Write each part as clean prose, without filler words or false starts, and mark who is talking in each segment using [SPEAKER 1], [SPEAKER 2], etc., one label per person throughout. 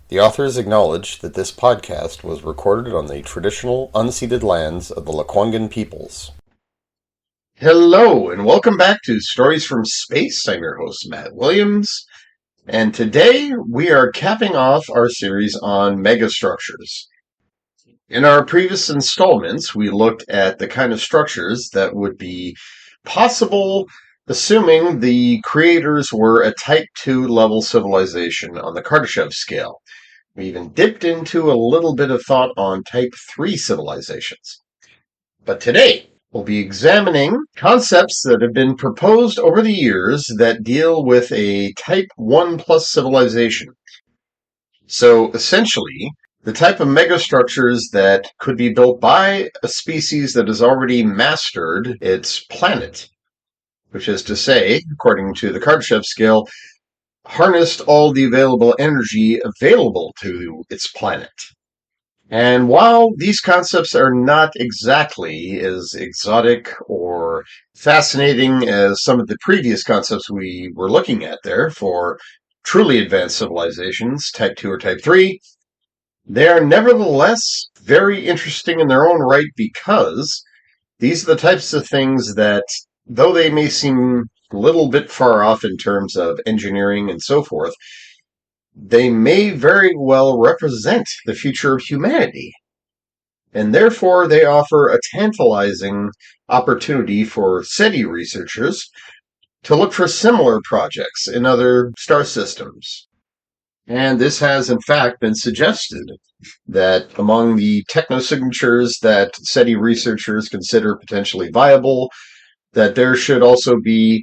[SPEAKER 1] The authors acknowledge that this podcast was recorded on the traditional, unceded lands of the Lekwungen peoples. Hello, and welcome back to Stories from Space. I'm your host, Matt Williams, and today we are capping off our series on megastructures. In our previous installments, we looked at the kind of structures that would be possible assuming the creators were a Type 2 level civilization on the Kardashev scale. We even dipped into a little bit of thought on Type 3 civilizations. But today, we'll be examining concepts that have been proposed over the years that deal with a Type 1 plus civilization. So essentially, the type of megastructures that could be built by a species that has already mastered its planet, which is to say, according to the Kardashev scale, harnessed all the available energy available to its planet. And while these concepts are not exactly as exotic or fascinating as some of the previous concepts we were looking at there for truly advanced civilizations, Type 2 or Type 3, they are nevertheless very interesting in their own right because these are the types of things that, though they may seem a little bit far off in terms of engineering and so forth, they may very well represent the future of humanity. And therefore, they offer a tantalizing opportunity for SETI researchers to look for similar projects in other star systems. And this has, in fact, been suggested that among the technosignatures that SETI researchers consider potentially viable, that there should also be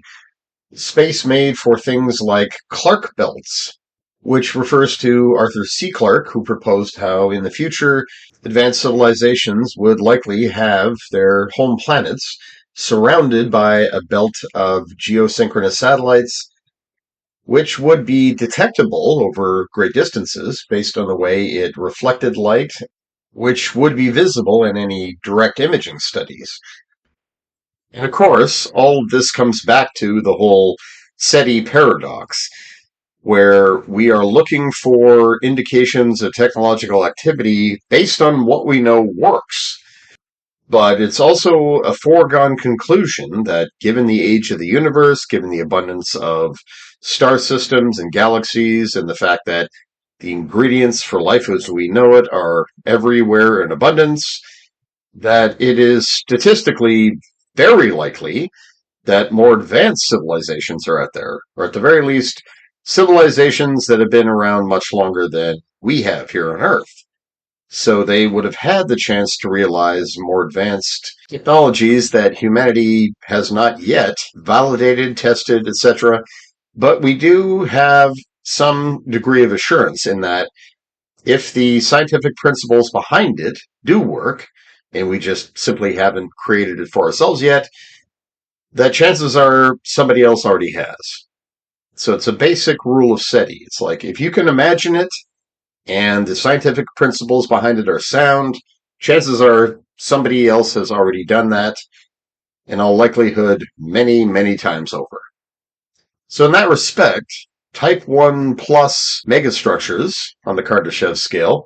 [SPEAKER 1] space made for things like Clark belts, which refers to Arthur C. Clarke, who proposed how in the future advanced civilizations would likely have their home planets surrounded by a belt of geosynchronous satellites, which would be detectable over great distances based on the way it reflected light, which would be visible in any direct imaging studies. And of course, all of this comes back to the whole SETI paradox, where we are looking for indications of technological activity based on what we know works. But it's also a foregone conclusion that given the age of the universe, given the abundance of star systems and galaxies, and the fact that the ingredients for life as we know it are everywhere in abundance, that it is statistically very likely that more advanced civilizations are out there, or at the very least, civilizations that have been around much longer than we have here on Earth. So they would have had the chance to realize more advanced technologies that humanity has not yet validated, tested, etc. But we do have some degree of assurance in that if the scientific principles behind it do work, and we just simply haven't created it for ourselves yet, that chances are somebody else already has. So it's a basic rule of SETI. It's like if you can imagine it, and the scientific principles behind it are sound, chances are somebody else has already done that, in all likelihood, many, many times over. So in that respect, Type 1 plus megastructures on the Kardashev scale,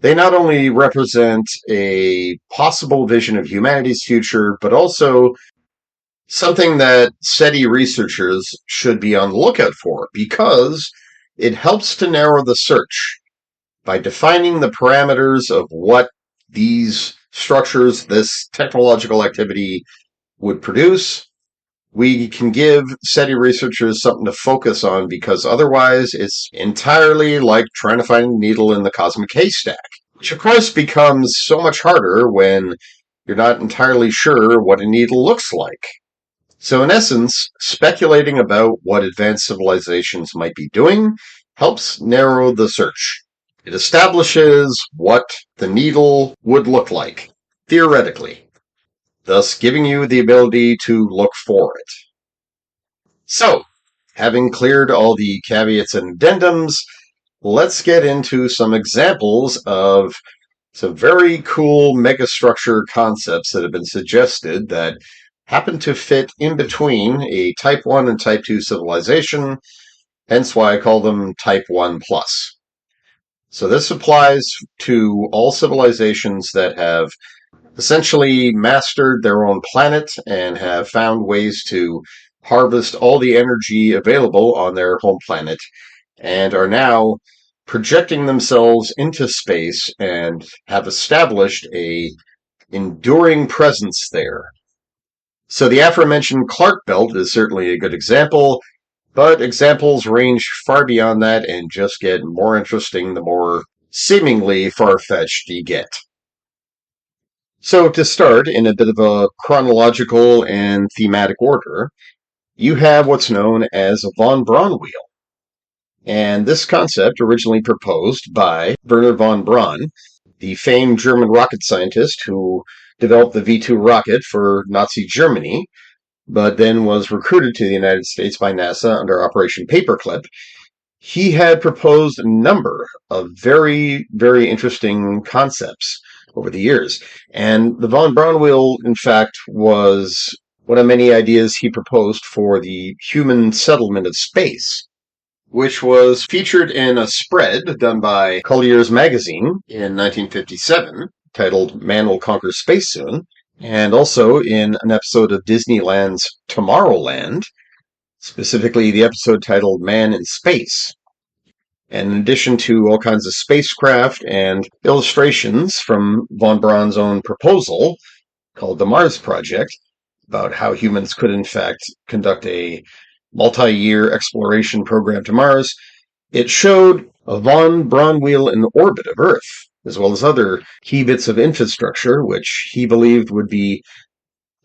[SPEAKER 1] they not only represent a possible vision of humanity's future, but also something that SETI researchers should be on the lookout for, because it helps to narrow the search. By defining the parameters of what these structures, this technological activity would produce, we can give SETI researchers something to focus on, because otherwise it's entirely like trying to find a needle in the cosmic haystack, which of course becomes so much harder when you're not entirely sure what a needle looks like. So in essence, speculating about what advanced civilizations might be doing helps narrow the search. It establishes what the needle would look like, theoretically, thus giving you the ability to look for it. So, having cleared all the caveats and addendums, let's get into some examples of some very cool megastructure concepts that have been suggested that happen to fit in between a Type 1 and Type 2 civilization, hence why I call them Type 1 plus. So this applies to all civilizations that have essentially mastered their own planet and have found ways to harvest all the energy available on their home planet and are now projecting themselves into space and have established a enduring presence there. So the aforementioned Clark Belt is certainly a good example, but examples range far beyond that and just get more interesting the more seemingly far-fetched you get. So to start, in a bit of a chronological and thematic order, you have what's known as a von Braun wheel. And this concept originally proposed by Werner von Braun, the famed German rocket scientist who developed the V-2 rocket for Nazi Germany, but then was recruited to the United States by NASA under Operation Paperclip. He had proposed a number of very, very interesting concepts over the years. And the von Braun wheel, in fact, was one of many ideas he proposed for the human settlement of space, which was featured in a spread done by Collier's magazine in 1957, titled Man Will Conquer Space Soon, and also in an episode of Disneyland's Tomorrowland, specifically the episode titled Man in Space. And in addition to all kinds of spacecraft and illustrations from von Braun's own proposal, called the Mars Project, about how humans could in fact conduct a multi-year exploration program to Mars, it showed a von Braun wheel in orbit of Earth, as well as other key bits of infrastructure, which he believed would be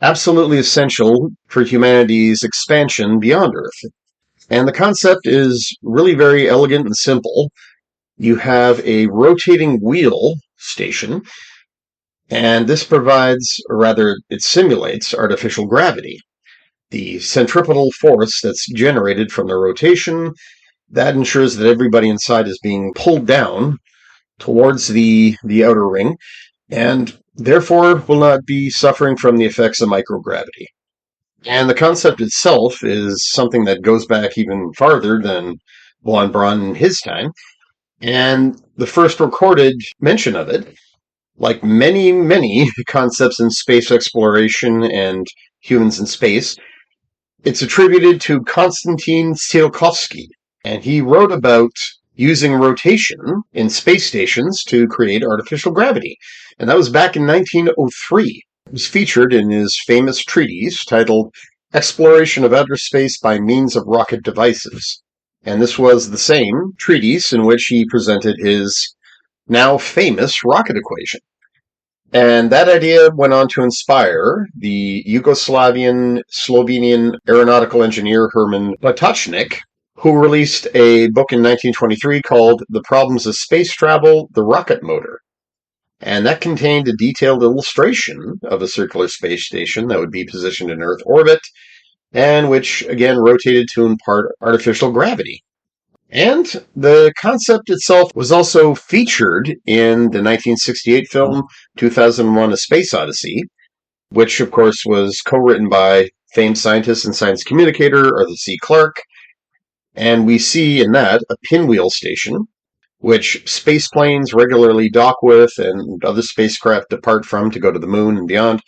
[SPEAKER 1] absolutely essential for humanity's expansion beyond Earth. And the concept is really very elegant and simple. You have a rotating wheel station, and this provides, or rather, it simulates artificial gravity. The centripetal force that's generated from the rotation, that ensures that everybody inside is being pulled down towards the outer ring, and therefore will not be suffering from the effects of microgravity. And the concept itself is something that goes back even farther than von Braun in his time. And the first recorded mention of it, like many, many concepts in space exploration and humans in space, it's attributed to Konstantin Tsiolkovsky. And he wrote about using rotation in space stations to create artificial gravity. And that was back in 1903. It was featured in his famous treatise titled Exploration of Outer Space by Means of Rocket Devices. And this was the same treatise in which he presented his now famous rocket equation. And that idea went on to inspire the Yugoslavian-Slovenian aeronautical engineer Herman Letochnik, who released a book in 1923 called The Problems of Space Travel, the Rocket Motor. And that contained a detailed illustration of a circular space station that would be positioned in Earth orbit, and which, again, rotated to impart artificial gravity. And the concept itself was also featured in the 1968 film 2001: A Space Odyssey, which, of course, was co-written by famed scientist and science communicator Arthur C. Clarke. And we see in that a pinwheel station, which spaceplanes regularly dock with and other spacecraft depart from to go to the moon and beyond.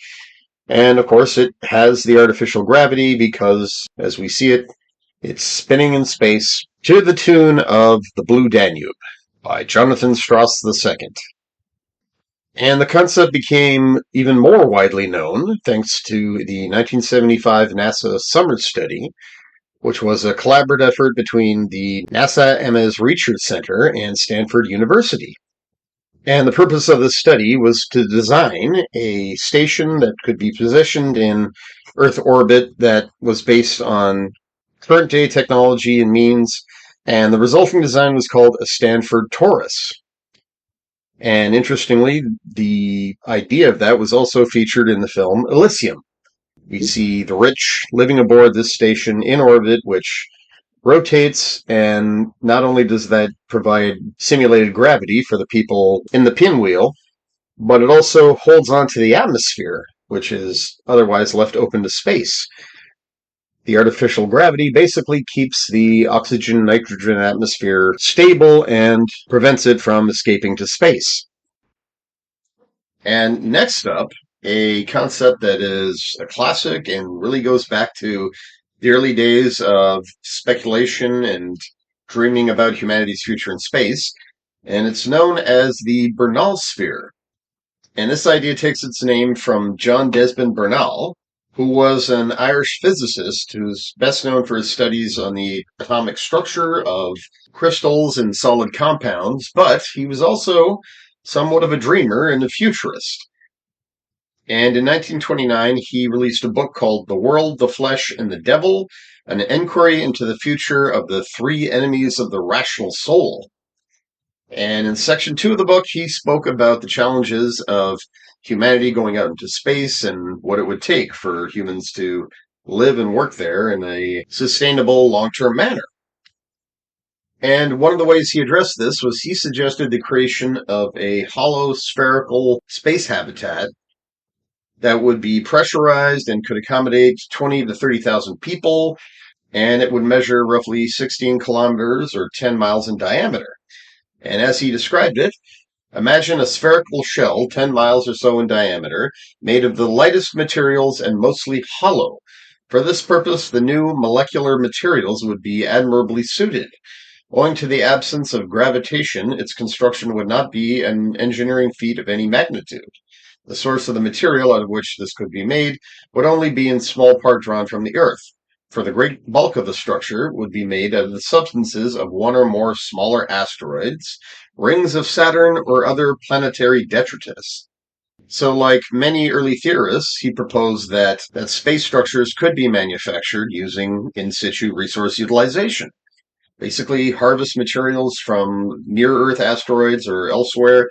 [SPEAKER 1] And, of course, it has the artificial gravity because, as we see it, it's spinning in space to the tune of The Blue Danube by Jonathan Strauss II. And the concept became even more widely known thanks to the 1975 NASA Summer Study, which was a collaborative effort between the NASA Ames Research Center and Stanford University. And the purpose of this study was to design a station that could be positioned in Earth orbit that was based on current-day technology and means, and the resulting design was called a Stanford Torus. And interestingly, the idea of that was also featured in the film Elysium. We see the rich living aboard this station in orbit, which rotates, and not only does that provide simulated gravity for the people in the pinwheel, but it also holds on to the atmosphere, which is otherwise left open to space. The artificial gravity basically keeps the oxygen-nitrogen atmosphere stable and prevents it from escaping to space. And next up, a concept that is a classic and really goes back to the early days of speculation and dreaming about humanity's future in space, and it's known as the Bernal Sphere. And this idea takes its name from John Desmond Bernal, who was an Irish physicist who's best known for his studies on the atomic structure of crystals and solid compounds, but he was also somewhat of a dreamer and a futurist. And in 1929, he released a book called The World, the Flesh, and the Devil, an inquiry into the future of the three enemies of the rational soul. And in section 2 of the book, he spoke about the challenges of humanity going out into space and what it would take for humans to live and work there in a sustainable long-term manner. And one of the ways he addressed this was he suggested the creation of a hollow spherical space habitat that would be pressurized and could accommodate 20 to 30,000 people, and it would measure roughly 16 kilometers or 10 miles in diameter. And as he described it, imagine a spherical shell 10 miles or so in diameter, made of the lightest materials and mostly hollow. For this purpose, the new molecular materials would be admirably suited. Owing to the absence of gravitation, its construction would not be an engineering feat of any magnitude. The source of the material out of which this could be made would only be in small part drawn from the Earth, for the great bulk of the structure would be made out of the substances of one or more smaller asteroids, rings of Saturn, or other planetary detritus. So, like many early theorists, he proposed that space structures could be manufactured using in situ resource utilization. Basically, harvest materials from near-Earth asteroids or elsewhere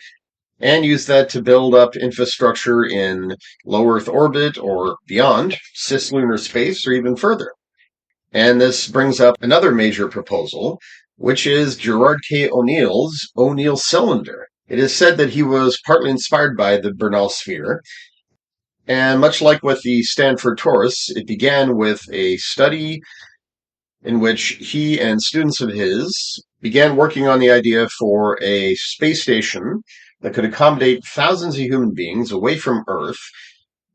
[SPEAKER 1] and use that to build up infrastructure in low Earth orbit or beyond, cislunar space, or even further. And this brings up another major proposal, which is Gerard K. O'Neill's O'Neill cylinder. It is said that he was partly inspired by the Bernal Sphere, and much like with the Stanford torus, it began with a study in which he and students of his began working on the idea for a space station that could accommodate thousands of human beings away from Earth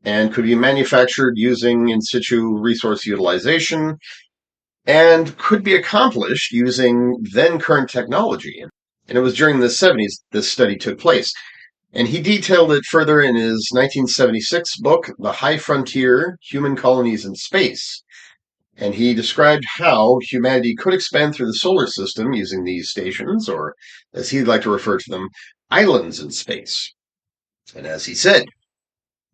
[SPEAKER 1] and could be manufactured using in situ resource utilization and could be accomplished using then current technology. And it was during the 70s this study took place. And he detailed it further in his 1976 book, The High Frontier, Human Colonies in Space. And he described how humanity could expand through the solar system using these stations, or as he'd like to refer to them, islands in space. And as he said,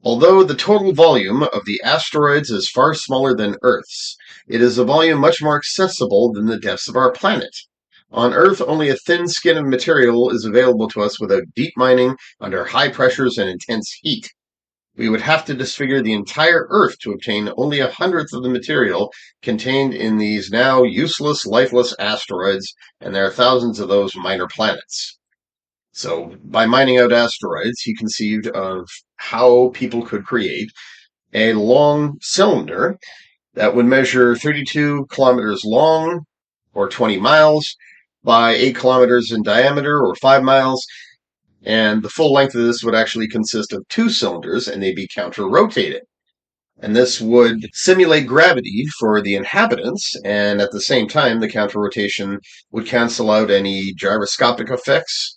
[SPEAKER 1] although the total volume of the asteroids is far smaller than Earth's, it is a volume much more accessible than the depths of our planet. On Earth, only a thin skin of material is available to us without deep mining under high pressures and intense heat. We would have to disfigure the entire Earth to obtain only 1/100th of the material contained in these now useless, lifeless asteroids, and there are thousands of those minor planets. So, by mining out asteroids, he conceived of how people could create a long cylinder that would measure 32 kilometers long, or 20 miles, by 8 kilometers in diameter, or 5 miles, and the full length of this would actually consist of 2 cylinders, and they'd be counter-rotated. And this would simulate gravity for the inhabitants, and at the same time, the counter-rotation would cancel out any gyroscopic effects,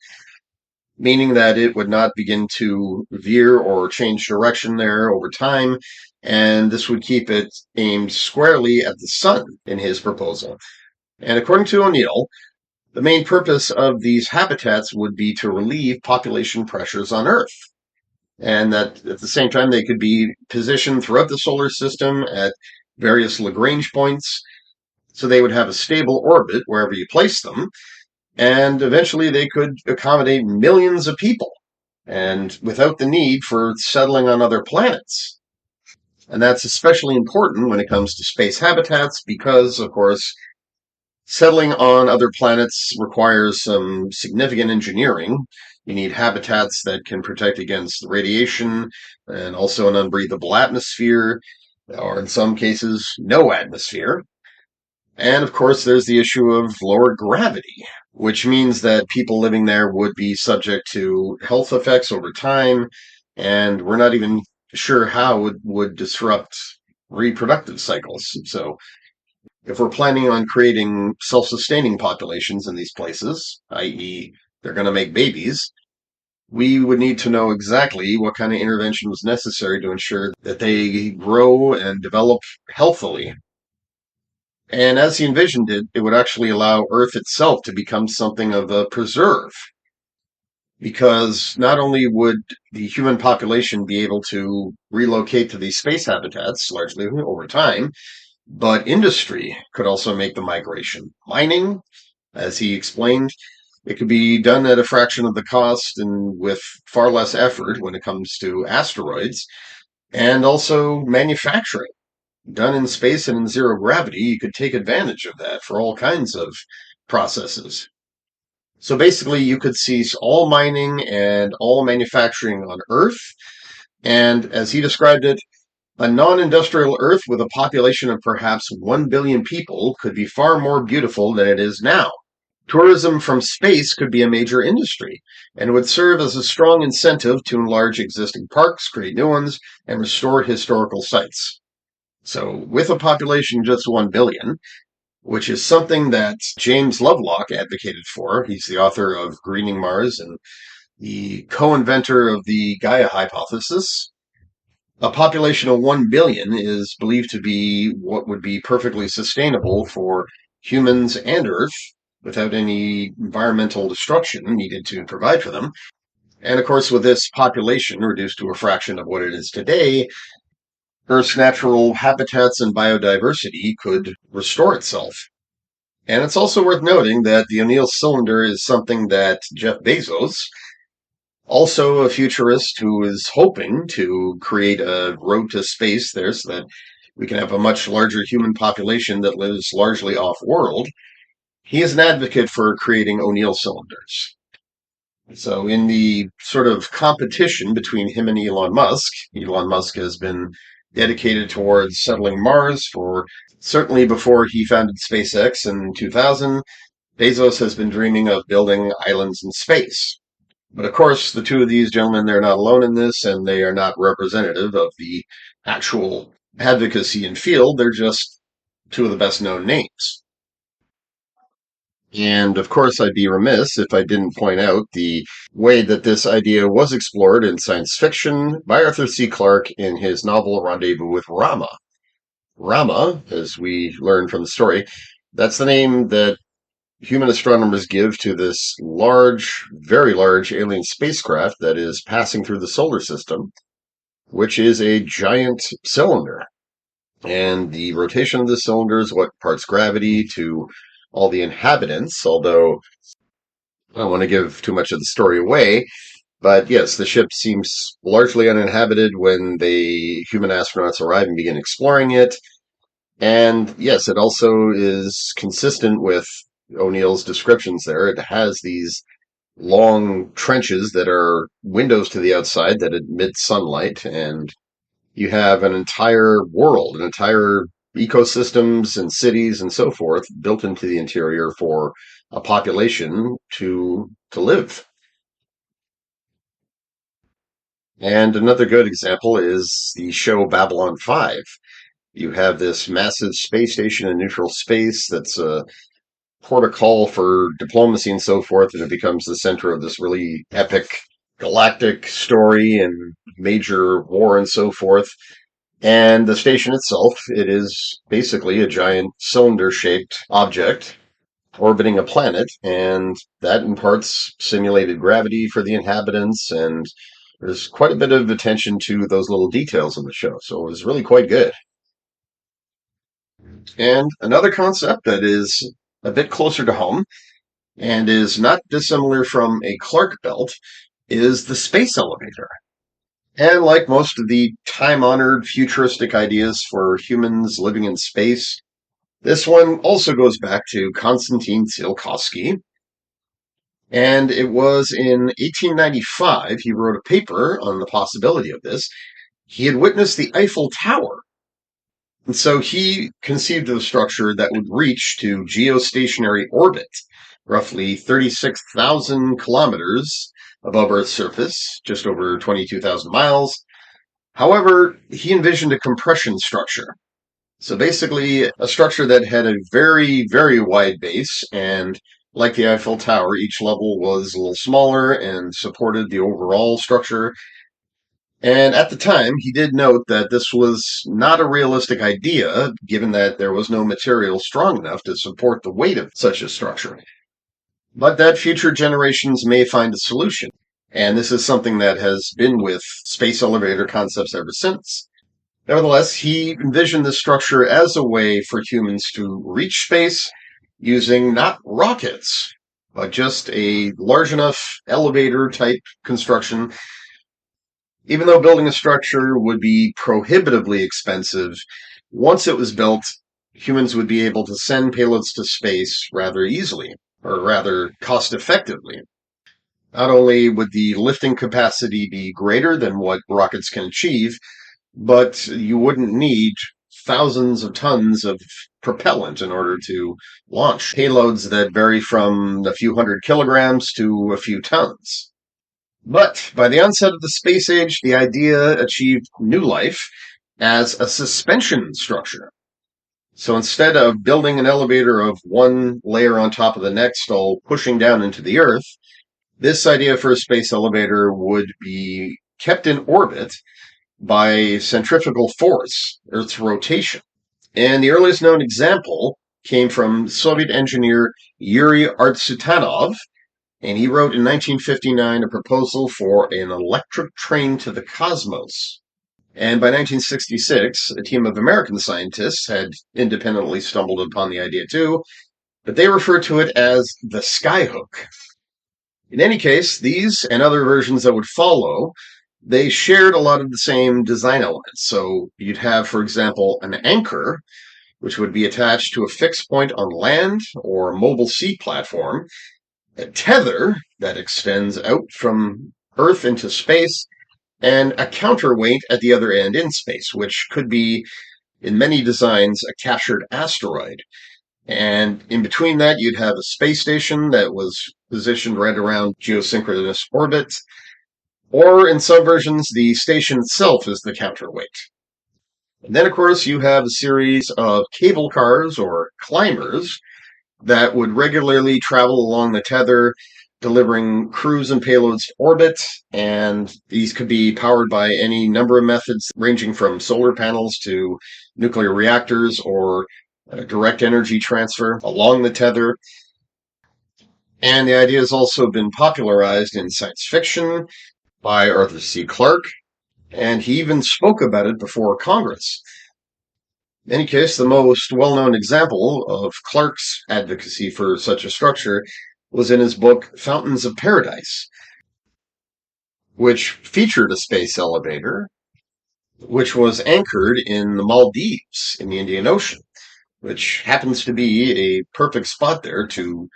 [SPEAKER 1] meaning that it would not begin to veer or change direction there over time, and this would keep it aimed squarely at the sun in his proposal. And according to O'Neill, the main purpose of these habitats would be to relieve population pressures on Earth, and that at the same time they could be positioned throughout the solar system at various Lagrange points, so they would have a stable orbit wherever you place them, and eventually they could accommodate millions of people, and without the need for settling on other planets. And that's especially important when it comes to space habitats because, of course, settling on other planets requires some significant engineering. You need habitats that can protect against radiation and also an unbreathable atmosphere. or in some cases, no atmosphere. And of course, there's the issue of lower gravity, which means that people living there would be subject to health effects over time, and we're not even sure how it would disrupt reproductive cycles. So, if we're planning on creating self sustaining populations in these places, i.e., they're going to make babies, we would need to know exactly what kind of intervention was necessary to ensure that they grow and develop healthily. And as he envisioned it, it would actually allow Earth itself to become something of a preserve, because not only would the human population be able to relocate to these space habitats largely over time, but industry could also make the migration. Mining, as he explained, it could be done at a fraction of the cost and with far less effort when it comes to asteroids, and also manufacturing done in space and in zero gravity, you could take advantage of that for all kinds of processes. So basically, you could cease all mining and all manufacturing on Earth. And as he described it, a non industrial Earth with a population of perhaps 1 billion people could be far more beautiful than it is now. Tourism from space could be a major industry and would serve as a strong incentive to enlarge existing parks, create new ones, and restore historical sites. So, with a population just 1 billion, which is something that James Lovelock advocated for, he's the author of Greening Mars and the co inventor of the Gaia hypothesis. A population of 1 billion is believed to be what would be perfectly sustainable for humans and Earth without any environmental destruction needed to provide for them. And of course, with this population reduced to a fraction of what it is today, Earth's natural habitats and biodiversity could restore itself. And it's also worth noting that the O'Neill cylinder is something that Jeff Bezos, also a futurist who is hoping to create a road to space there so that we can have a much larger human population that lives largely off-world, he is an advocate for creating O'Neill cylinders. So in the sort of competition between him and Elon Musk has been dedicated towards settling Mars for certainly before he founded SpaceX in 2000. Bezos has been dreaming of building islands in space. But of course, the two of these gentlemen, they're not alone in this, and they are not representative of the actual advocacy and field. They're just two of the best known names. And of course, I'd be remiss if I didn't point out the way that this idea was explored in science fiction by Arthur C. Clarke in his novel Rendezvous with Rama. Rama, as we learn from the story, that's the name that human astronomers give to this large, very large alien spacecraft that is passing through the solar system, which is a giant cylinder. And the rotation of the cylinder is what imparts gravity to all the inhabitants, although I don't want to give too much of the story away. But yes, the ship seems largely uninhabited when the human astronauts arrive and begin exploring it. And yes, it also is consistent with O'Neill's descriptions there. It has these long trenches that are windows to the outside that admit sunlight, and you have an entire world, an entire ecosystems and cities and so forth built into the interior for a population to live. And another good example is the show Babylon 5. You have this massive space station in neutral space that's a port of call for diplomacy and so forth, and it becomes the center of this really epic galactic story and major war and so forth. And the station itself, it is basically a giant cylinder-shaped object orbiting a planet, and that imparts simulated gravity for the inhabitants, and there's quite a bit of attention to those little details in the show, so it was really quite good. And another concept that is a bit closer to home and is not dissimilar from a Clark belt is the space elevator. And like most of the time-honored futuristic ideas for humans living in space, this one also goes back to Konstantin Tsiolkovsky. And it was in 1895 he wrote a paper on the possibility of this. He had witnessed the Eiffel Tower, And so he conceived of a structure that would reach to geostationary orbit, roughly 36,000 kilometers above Earth's surface, just over 22,000 miles. However, he envisioned a compression structure. So basically, a structure that had a very, very wide base, and like the Eiffel Tower, each level was a little smaller and supported the overall structure. And at the time, he did note that this was not a realistic idea, given that there was no material strong enough to support the weight of such a structure, but that future generations may find a solution. And this is something that has been with space elevator concepts ever since. Nevertheless, he envisioned this structure as a way for humans to reach space using not rockets, but just a large enough elevator type construction. Even though building a structure would be prohibitively expensive, once it was built, humans would be able to send payloads to space rather easily, or rather cost effectively. Not only would the lifting capacity be greater than what rockets can achieve, but you wouldn't need thousands of tons of propellant in order to launch payloads that vary from a few hundred kilograms to a few tons. But by the onset of the space age, the idea achieved new life as a suspension structure. So instead of building an elevator of one layer on top of the next, all pushing down into the Earth, this idea for a space elevator would be kept in orbit by centrifugal force, Earth's rotation. And the earliest known example came from Soviet engineer Yuri Artsutanov, and he wrote in 1959 a proposal for an electric train to the cosmos. And by 1966, a team of American scientists had independently stumbled upon the idea too, but they referred to it as the skyhook. In any case, these and other versions that would follow, they shared a lot of the same design elements. So you'd have, for example, an anchor, which would be attached to a fixed point on land or mobile sea platform, a tether that extends out from Earth into space, and a counterweight at the other end in space, which could be, in many designs, a captured asteroid. And in between that, you'd have a space station that was positioned right around geosynchronous orbit, or in some versions, the station itself is the counterweight. And then, of course, you have a series of cable cars or climbers that would regularly travel along the tether, delivering crews and payloads to orbit, and these could be powered by any number of methods, ranging from solar panels to nuclear reactors or direct energy transfer along the tether. And the idea has also been popularized in science fiction by Arthur C. Clarke, and he even spoke about it before Congress. In any case, the most well-known example of Clarke's advocacy for such a structure was in his book Fountains of Paradise, which featured a space elevator, which was anchored in the Maldives in the Indian Ocean, which happens to be a perfect spot there to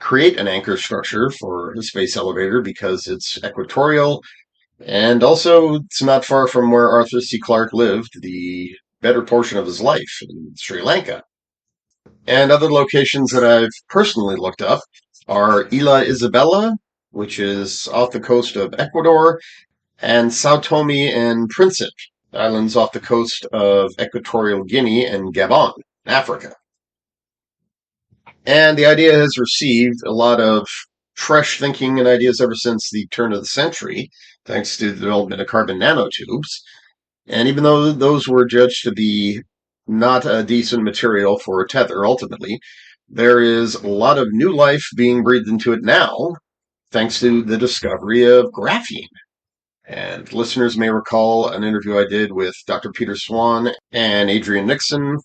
[SPEAKER 1] create an anchor structure for a space elevator because it's equatorial, and also it's not far from where Arthur C. Clarke lived the better portion of his life in Sri Lanka. And other locations that I've personally looked up are Isla Isabela, which is off the coast of Ecuador, and Sao Tome and Principe, islands off the coast of Equatorial Guinea and Gabon, Africa. And the idea has received a lot of fresh thinking and ideas ever since the turn of the century, thanks to the development of carbon nanotubes. And even though those were judged to be not a decent material for a tether, ultimately, there is a lot of new life being breathed into it now, thanks to the discovery of graphene. And listeners may recall an interview I did with Dr. Peter Swan and Adrian Nixon,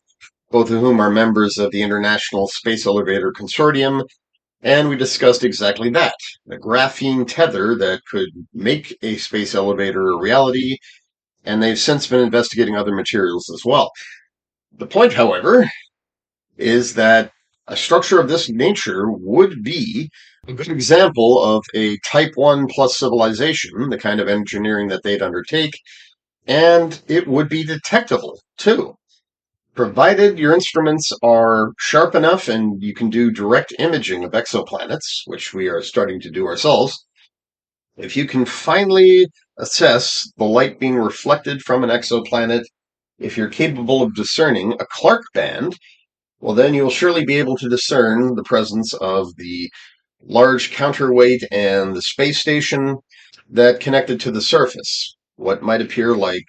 [SPEAKER 1] both of whom are members of the International Space Elevator Consortium, and we discussed exactly that, the graphene tether that could make a space elevator a reality, and they've since been investigating other materials as well. The point, however, is that a structure of this nature would be a good example of a Type 1 plus civilization, the kind of engineering that they'd undertake, and it would be detectable, too. Provided your instruments are sharp enough and you can do direct imaging of exoplanets, which we are starting to do ourselves, if you can finally assess the light being reflected from an exoplanet, if you're capable of discerning a Clark band, well, then you'll surely be able to discern the presence of the large counterweight and the space station that connected to the surface. What might appear like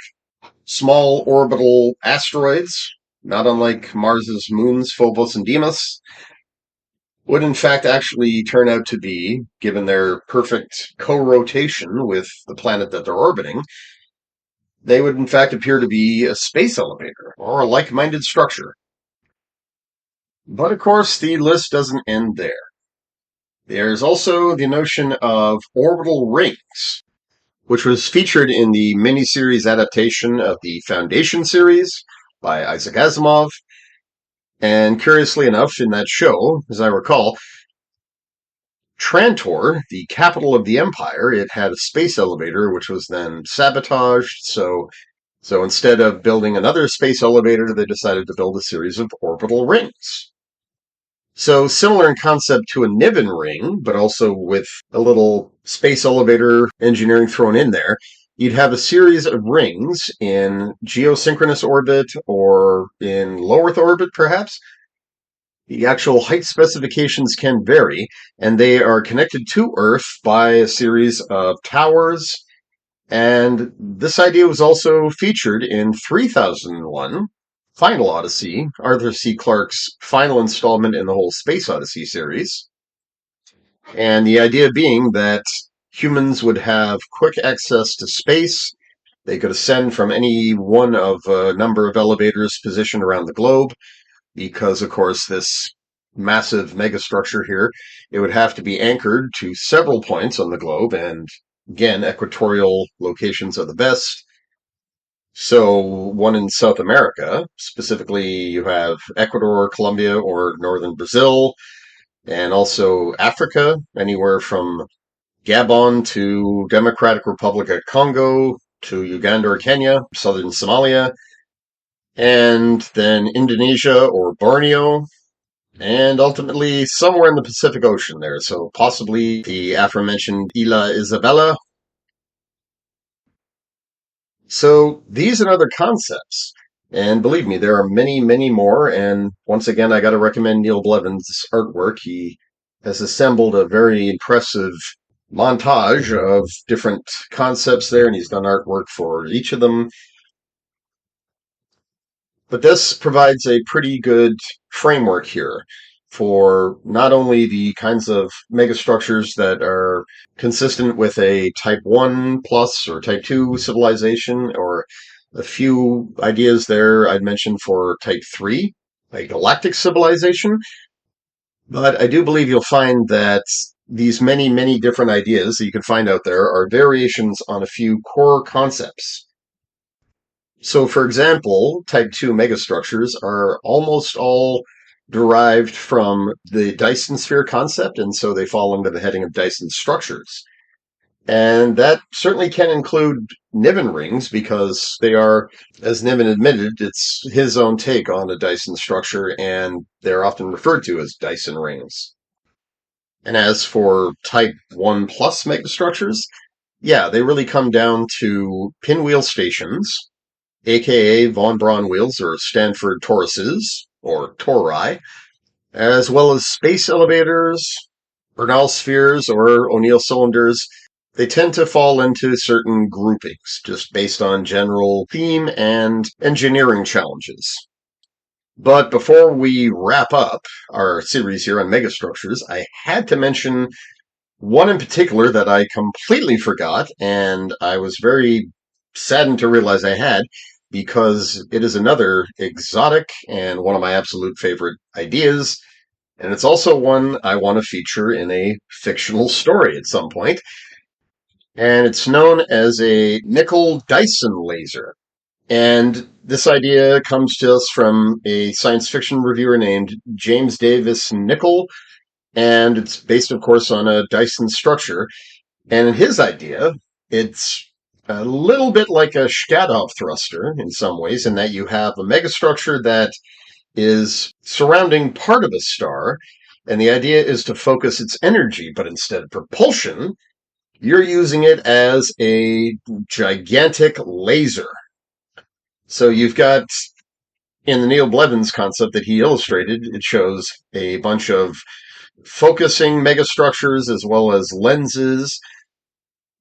[SPEAKER 1] small orbital asteroids, not unlike Mars's moons Phobos and Deimos, would in fact actually turn out to be, given their perfect co-rotation with the planet that they're orbiting, they would in fact appear to be a space elevator or a like-minded structure. But of course, the list doesn't end there. There's also the notion of orbital rings, which was featured in the miniseries adaptation of the Foundation series by Isaac Asimov. And curiously enough, in that show, as I recall, Trantor, the capital of the Empire, it had a space elevator which was then sabotaged. So instead of building another space elevator, they decided to build a series of orbital rings. So similar in concept to a Niven ring, but also with a little space elevator engineering thrown in there. You'd have a series of rings in geosynchronous orbit or in low Earth orbit, perhaps. The actual height specifications can vary, and they are connected to Earth by a series of towers. And this idea was also featured in 3001, Final Odyssey, Arthur C. Clarke's final installment in the whole Space Odyssey series. And the idea being that humans would have quick access to space. They could ascend from any one of a number of elevators positioned around the globe, because, of course, this massive megastructure here, it would have to be anchored to several points on the globe, and again, equatorial locations are the best. So one in South America, specifically you have Ecuador, Colombia, or northern Brazil, and also Africa, anywhere from Gabon to Democratic Republic of Congo to Uganda or Kenya, southern Somalia, and then Indonesia or Borneo, and ultimately somewhere in the Pacific Ocean there. So possibly the aforementioned Isla Isabela. So these and other concepts. And believe me, there are many, many more. And once again, I got to recommend Neil Blevins' artwork. He has assembled a very impressive montage of different concepts there, and he's done artwork for each of them. But this provides a pretty good framework here for not only the kinds of megastructures that are consistent with a type 1 plus or type 2 civilization, or a few ideas there I'd mentioned for type 3, a galactic civilization. But I do believe you'll find that these many, many different ideas that you can find out there are variations on a few core concepts. So, for example, type 2 megastructures are almost all derived from the Dyson Sphere concept, and so they fall under the heading of Dyson structures. And that certainly can include Niven rings, because they are, as Niven admitted, it's his own take on a Dyson structure, and they're often referred to as Dyson rings. And as for type 1 plus megastructures, yeah, they really come down to pinwheel stations, aka von Braun wheels or Stanford toruses, or tori, as well as space elevators, Bernal spheres, or O'Neill cylinders. They tend to fall into certain groupings, just based on general theme and engineering challenges. But before we wrap up our series here on megastructures, I had to mention one in particular that I completely forgot, and I was very saddened to realize I had, because it is another exotic and one of my absolute favorite ideas, and it's also one I want to feature in a fictional story at some point. And it's known as a nickel Dyson laser. And this idea comes to us from a science fiction reviewer named James Davis Nichol, and it's based, of course, on a Dyson structure. And in his idea, it's a little bit like a Shkadov thruster in some ways, in that you have a megastructure that is surrounding part of a star, and the idea is to focus its energy, but instead of propulsion, you're using it as a gigantic laser. So you've got, in the Neil Blevins concept that he illustrated, it shows a bunch of focusing megastructures as well as lenses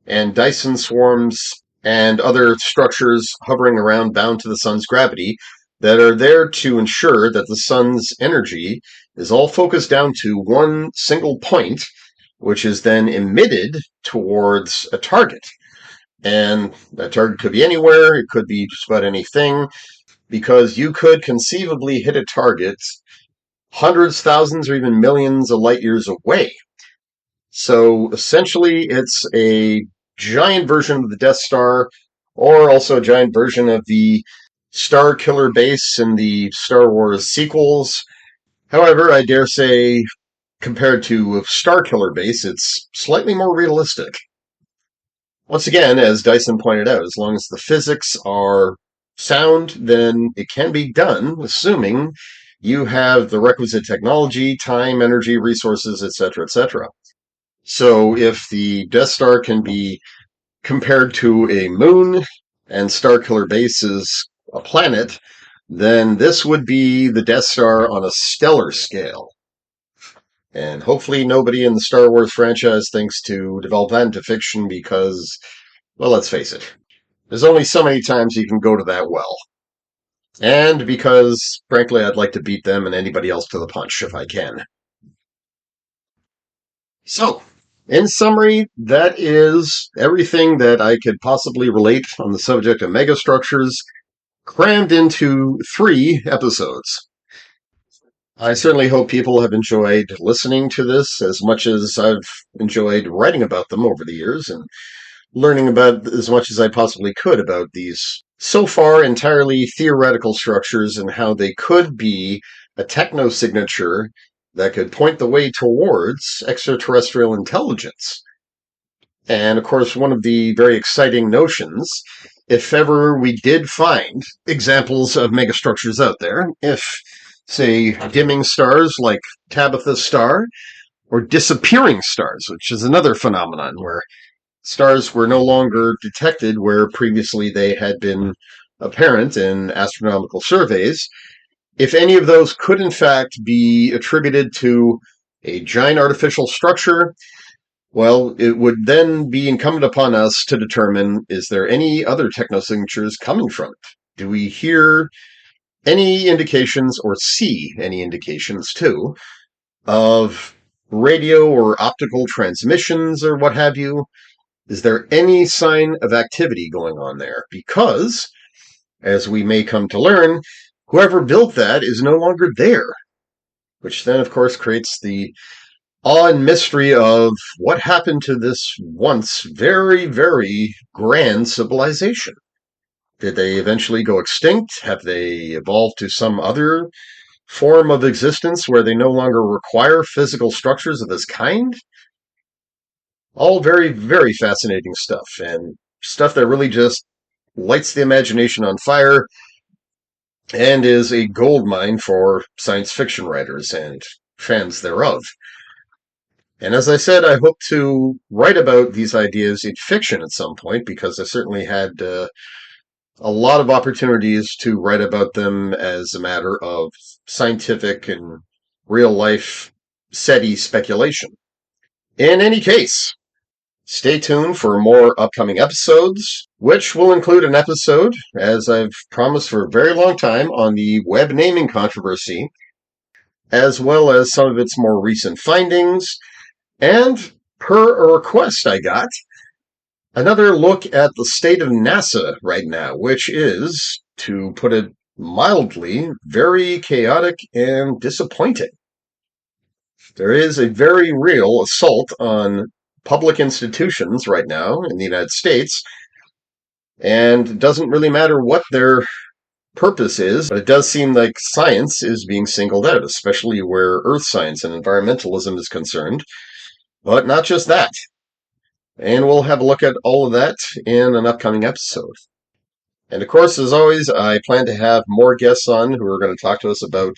[SPEAKER 1] and Dyson swarms and other structures hovering around bound to the sun's gravity that are there to ensure that the sun's energy is all focused down to one single point, which is then emitted towards a target. And that target could be anywhere, it could be just about anything, because you could conceivably hit a target hundreds, thousands, or even millions of light years away. So essentially, it's a giant version of the Death Star, or also a giant version of the Star Killer base in the Star Wars sequels. However, I dare say, compared to Star Killer base, it's slightly more realistic. Once again, as Dyson pointed out, as long as the physics are sound, then it can be done, assuming you have the requisite technology, time, energy, resources, etc., etc. So if the Death Star can be compared to a moon and Star Killer base is a planet, then this would be the Death Star on a stellar scale. And hopefully nobody in the Star Wars franchise thinks to develop that into fiction because, well, let's face it, there's only so many times you can go to that well. And because, frankly, I'd like to beat them and anybody else to the punch if I can. So, in summary, that is everything that I could possibly relate on the subject of megastructures, crammed into 3 episodes. I certainly hope people have enjoyed listening to this as much as I've enjoyed writing about them over the years and learning about as much as I possibly could about these so far entirely theoretical structures and how they could be a technosignature that could point the way towards extraterrestrial intelligence. And of course, one of the very exciting notions, if ever we did find examples of megastructures out there, if, say, dimming stars like Tabitha's star, or disappearing stars, which is another phenomenon where stars were no longer detected where previously they had been apparent in astronomical surveys. If any of those could in fact be attributed to a giant artificial structure, well, it would then be incumbent upon us to determine, is there any other technosignatures coming from it? Do we hear any indications, or see any indications too, of radio or optical transmissions or what have you? Is there any sign of activity going on there? Because, as we may come to learn, whoever built that is no longer there, which then, of course, creates the awe and mystery of what happened to this once very, very grand civilization. Did they eventually go extinct? Have they evolved to some other form of existence where they no longer require physical structures of this kind? All very, very fascinating stuff, and stuff that really just lights the imagination on fire and is a goldmine for science fiction writers and fans thereof. And as I said, I hope to write about these ideas in fiction at some point, because I certainly had a lot of opportunities to write about them as a matter of scientific and real-life SETI speculation. In any case, stay tuned for more upcoming episodes, which will include an episode, as I've promised for a very long time, on the web naming controversy, as well as some of its more recent findings, and, per a request I got, another look at the state of NASA right now, which is, to put it mildly, very chaotic and disappointing. There is a very real assault on public institutions right now in the United States, and it doesn't really matter what their purpose is, but it does seem like science is being singled out, especially where earth science and environmentalism is concerned. But not just that. And we'll have a look at all of that in an upcoming episode. And of course, as always, I plan to have more guests on who are going to talk to us about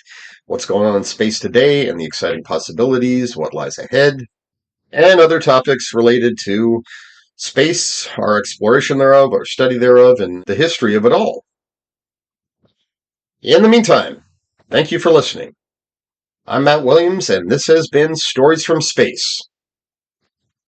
[SPEAKER 1] what's going on in space today and the exciting possibilities, what lies ahead, and other topics related to space, our exploration thereof, our study thereof, and the history of it all. In the meantime, thank you for listening. I'm Matt Williams, and this has been Stories from Space.